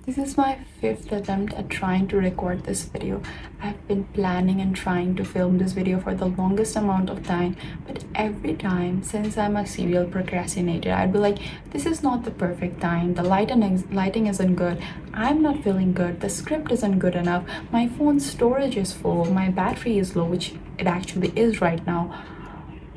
This is my fifth attempt at trying to record this video. I've been planning and trying to film this video for the longest amount of time, but every time, since I'm a serial procrastinator, I'd be like, this is not the perfect time, the lighting isn't good, I'm not feeling good, the script isn't good enough, my phone's storage is full, my battery is low, which it actually is right now.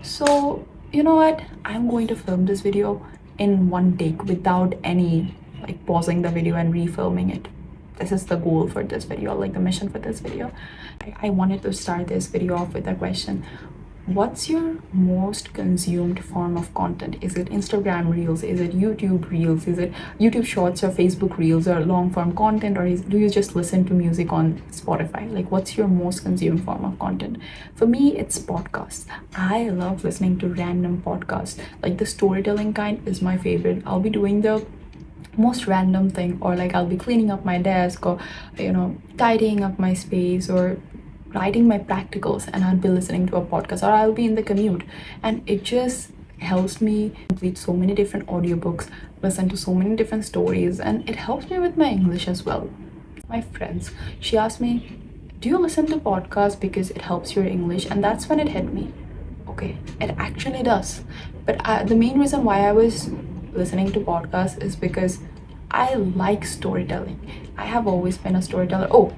So, you know what? I'm going to film this video in one take without any like pausing the video and refilming it. This is the goal for this video, like the mission for this video. I wanted to start this video off with a question. What's your most consumed form of content? Is it Instagram Reels? Is it YouTube Reels? Is it YouTube Shorts or Facebook Reels or long form content? Or do you just listen to music on Spotify? Like, what's your most consumed form of content? For me, it's podcasts. I love listening to random podcasts. Like, the storytelling kind is my favorite. I'll be doing the most random thing, or like I'll be cleaning up my desk, or tidying up my space, or writing my practicals, and I'll be listening to a podcast, or I'll be in the commute, and it just helps me complete so many different audiobooks, listen to so many different stories, and it helps me with my English as well. My friends, she asked me, do you listen to podcasts because it helps your English? And that's when it hit me. Okay, it actually does. But the main reason why I was listening to podcasts is because I like storytelling. I have always been a storyteller. Oh,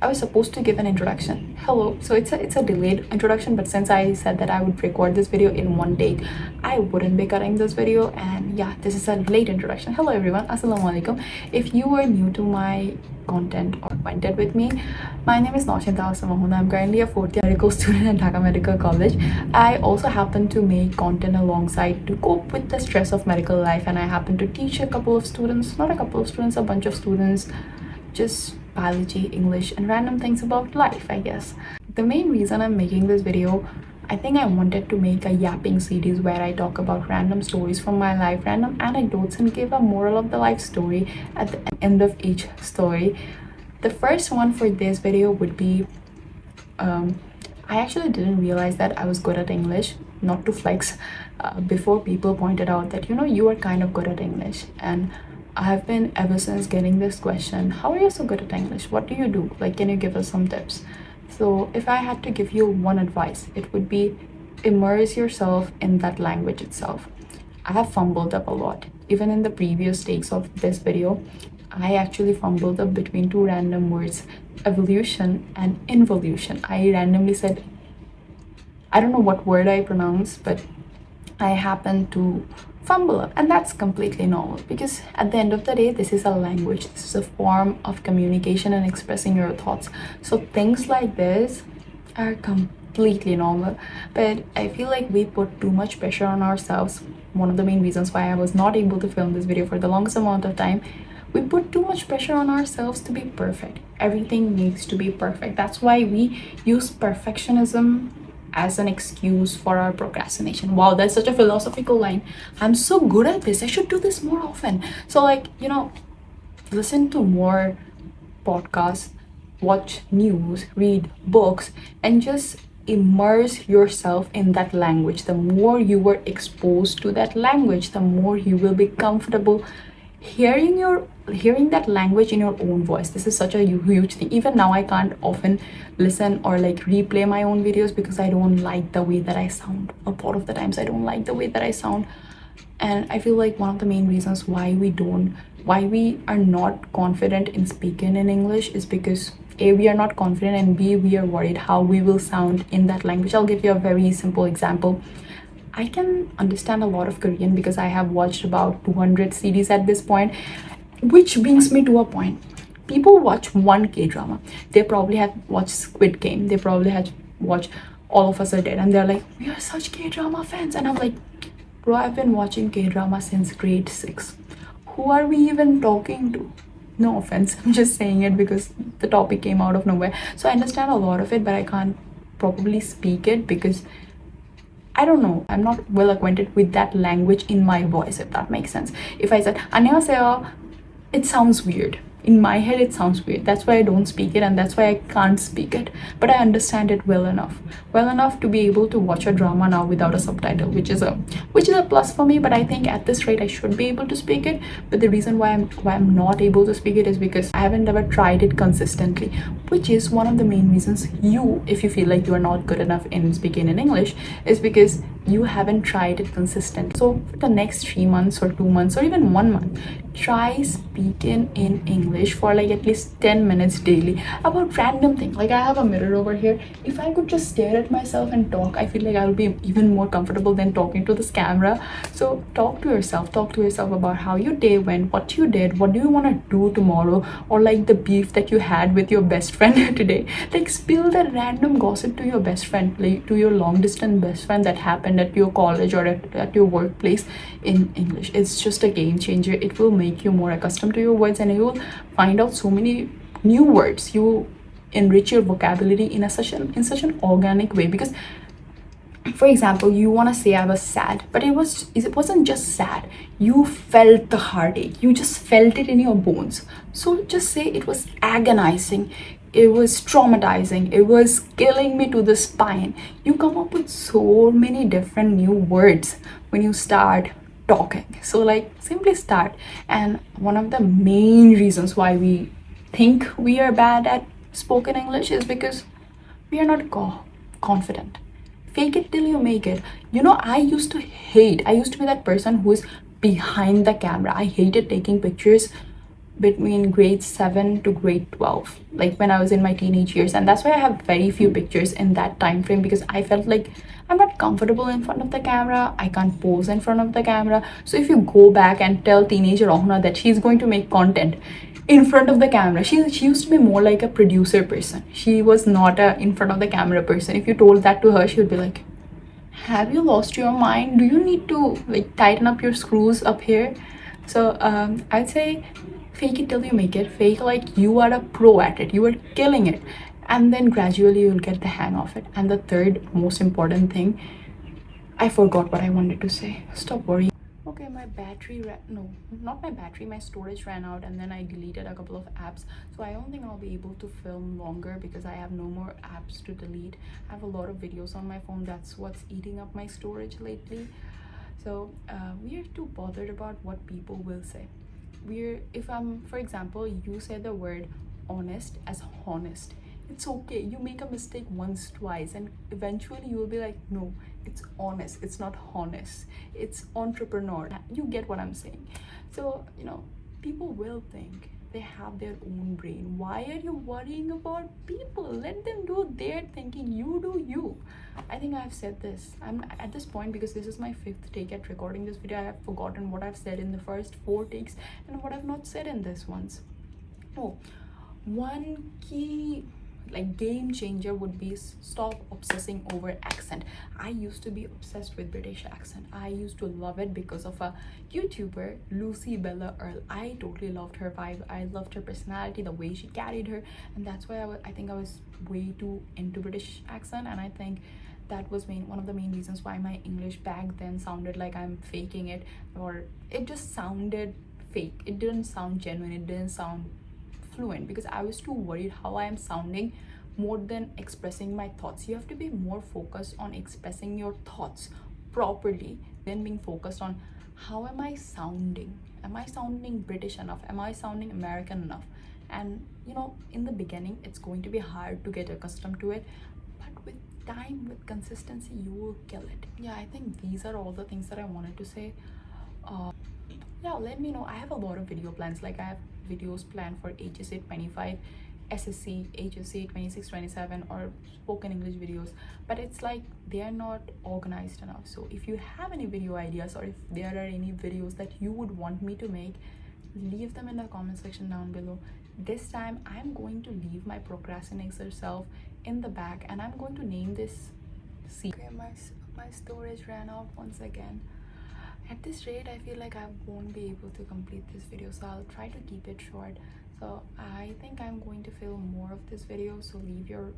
I was supposed to give an introduction. Hello. So it's a delayed introduction, but since I said that I would record this video in one take, I wouldn't be cutting this video. And yeah, this is a late introduction. Hello everyone. Assalamu alaikum. If you are new to my content or acquainted with me, my name is Noshinta Asamahuna. I'm currently a fourth year medical student at Dhaka Medical College. I also happen to make content alongside to cope with the stress of medical life, and I happen to teach a couple of students, not a couple of students, a bunch of students, just biology, English, and random things about life, I guess. The main reason I'm making this video, I think I wanted to make a yapping series where I talk about random stories from my life, random anecdotes, and give a moral of the life story at the end of each story. The first one for this video would be, I actually didn't realize that I was good at English, not to flex, before people pointed out that, you are kind of good at English. And I have been ever since getting this question, how are you so good at English? What do you do? Like, can you give us some tips? So if I had to give you one advice, it would be immerse yourself in that language itself. I have fumbled up a lot. Even in the previous takes of this video, I actually fumbled up between two random words, evolution and involution. I randomly said, I don't know what word I pronounced, but I happened to fumble up, and that's completely normal, because at the end of the day, this is a language, this is a form of communication and expressing your thoughts. So things like this are completely normal, but I feel like we put too much pressure on ourselves. One of the main reasons why I was not able to film this video for the longest amount of time, we put too much pressure on ourselves to be perfect. Everything needs to be perfect. That's why we use perfectionism as an excuse for our procrastination. Wow, that's such a philosophical line. I'm so good at this, I should do this more often. So like, listen to more podcasts, watch news, read books, and just immerse yourself in that language. The more you are exposed to that language, the more you will be comfortable hearing that language in your own voice. This is such a huge thing. Even now, I can't often listen or like replay my own videos because I don't like the way that I sound. A lot of the times I don't like the way that I sound, and I feel like one of the main reasons why we are not confident in speaking in English is because A, we are not confident, and B, we are worried how we will sound in that language. I'll give you a very simple example. I can understand a lot of Korean because I have watched about 200 series at this point, which brings me to a point. People watch one K-drama. They probably have watched Squid Game. They probably have watched All of Us Are Dead, and they're like, we are such K-drama fans. And I'm like, bro, I've been watching K-drama since grade 6. Who are we even talking to? No offense, I'm just saying it because the topic came out of nowhere. So I understand a lot of it, but I can't probably speak it because I don't know, I'm not well acquainted with that language in my voice, if that makes sense. If I said 안녕하세요, it sounds weird. in my head it sounds weird. That's why I don't speak it, and that's why I can't speak it. But I understand it well enough to be able to watch a drama now without a subtitle, which is a plus for me. But I think at this rate I should be able to speak it. But the reason why I'm not able to speak it is because I haven't ever tried it consistently, which is one of the main reasons you, if you feel like you are not good enough in speaking in English, is because you haven't tried it consistently. So for the next 3 months or 2 months or even 1 month, try speaking in English for like at least 10 minutes daily about random things. Like I have a mirror over here. If I could just stare at myself and talk, I feel like I'll be even more comfortable than talking to this camera. So talk to yourself about how your day went, what you did, what do you want to do tomorrow, or like the beef that you had with your best friend today. Like spill that random gossip to your best friend, like to your long distance best friend that happened at your college or at your workplace in English. It's just a game changer. It will make you more accustomed to your words, and you will find out so many new words. You enrich your vocabulary in such an organic way. Because for example, you want to say I was sad, but it wasn't just sad. You felt the heartache, you just felt it in your bones. So just say it was agonizing, it was traumatizing, it was killing me to the spine. You come up with so many different new words when you start talking. So like simply start. And one of the main reasons why we think we are bad at spoken English is because we are not confident. Fake it till you make it. You know, I used to be that person who is behind the camera. I hated taking pictures between grade 7 to grade 12, like when I was in my teenage years. And that's why I have very few pictures in that time frame, because I felt like I'm not comfortable in front of the camera. I can't pose in front of the camera. So if you go back and tell teenager Ohna that she's going to make content in front of the camera, she used to be more like a producer person. She was not a in front of the camera person. If you told that to her, she would be like, have you lost your mind? Do you need to like tighten up your screws up here? So I'd say fake it till you make it. Fake like you are a pro at it, you are killing it, and then gradually you'll get the hang of it. And the third most important thing, I forgot what I wanted to say. Stop worrying. Okay, my battery no, not my battery, my storage ran out, and then I deleted a couple of apps. So I don't think I'll be able to film longer because I have no more apps to delete. I have a lot of videos on my phone. That's what's eating up my storage lately. So we are too bothered about what people will say. If I'm, for example, you say the word honest as honest, it's okay. You make a mistake once, twice, and eventually you will be like, no, it's honest, it's not honest, it's entrepreneur. You get what I'm saying? So you know, people will think. They have their own brain. Why are you worrying about people? Let them do their thinking. You do you. I think I've said this. I'm at this point, because this is my 5th take at recording this video. I have forgotten what I've said in the first 4 takes and what I've not said in this ones. Oh, one key like game changer would be stop obsessing over accent. I used to be obsessed with British accent. I used to love it because of a YouTuber, Lucy Bella Earl. I totally loved her vibe. I loved her personality, the way she carried her, and that's why I think I was way too into British accent. And I think that was one of the main reasons why my English back then sounded like I'm faking it, or it just sounded fake. It didn't sound genuine. It didn't sound fluent, because I was too worried how I am sounding more than expressing my thoughts. You have to be more focused on expressing your thoughts properly than being focused on how am I sounding. Am I sounding British enough? Am I sounding American enough? And you know, in the beginning it's going to be hard to get accustomed to it, but with time, with consistency, you will kill it. Yeah, I think these are all the things that I wanted to say. Yeah, let me know. I have a lot of video plans. Like I have videos planned for HSA 25, SSC, HSC 26, 27, or spoken English videos, but it's like they are not organized enough. So if you have any video ideas, or if there are any videos that you would want me to make, leave them in the comment section down below. This time I'm going to leave my procrastinator self in the back, and I'm going to name this C. Okay, my storage ran out once again. At this rate, I feel like I won't be able to complete this video, so I'll try to keep it short. So I think I'm going to film more of this video, so leave your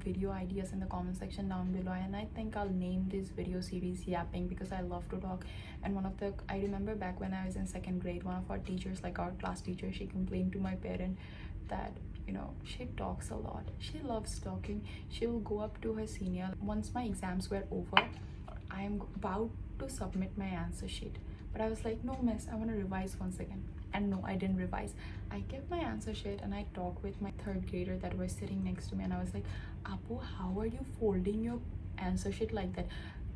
video ideas in the comment section down below, and I think I'll name this video series Yapping, because I love to talk. And I remember back when I was in second grade, one of our teachers, like our class teacher, she complained to my parent that, you know, she talks a lot, she loves talking. She will go up to her senior. Once my exams were over, I am about to submit my answer sheet, but I was like, no miss, I want to revise once again. And no, I didn't revise. I kept my answer sheet and I talked with my third grader that was sitting next to me, and I was like, Apu, how are you folding your answer sheet like that?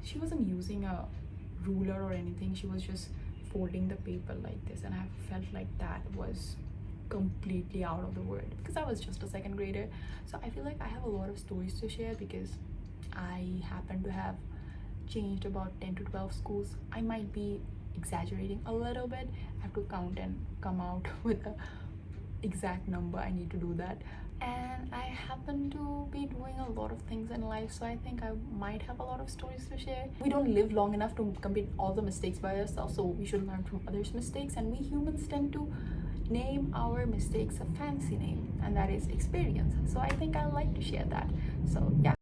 She wasn't using a ruler or anything, she was just folding the paper like this, and I felt like that was completely out of the world because I was just a second grader. So I feel like I have a lot of stories to share because I happen to have changed about 10 to 12 schools. I might be exaggerating a little bit. I have to count and come out with the exact number. I need to do that. And I happen to be doing a lot of things in life, so I think I might have a lot of stories to share. We don't live long enough to commit all the mistakes by ourselves, so we should learn from others' mistakes. And we humans tend to name our mistakes a fancy name, and that is experience. So I think I like to share that. So yeah.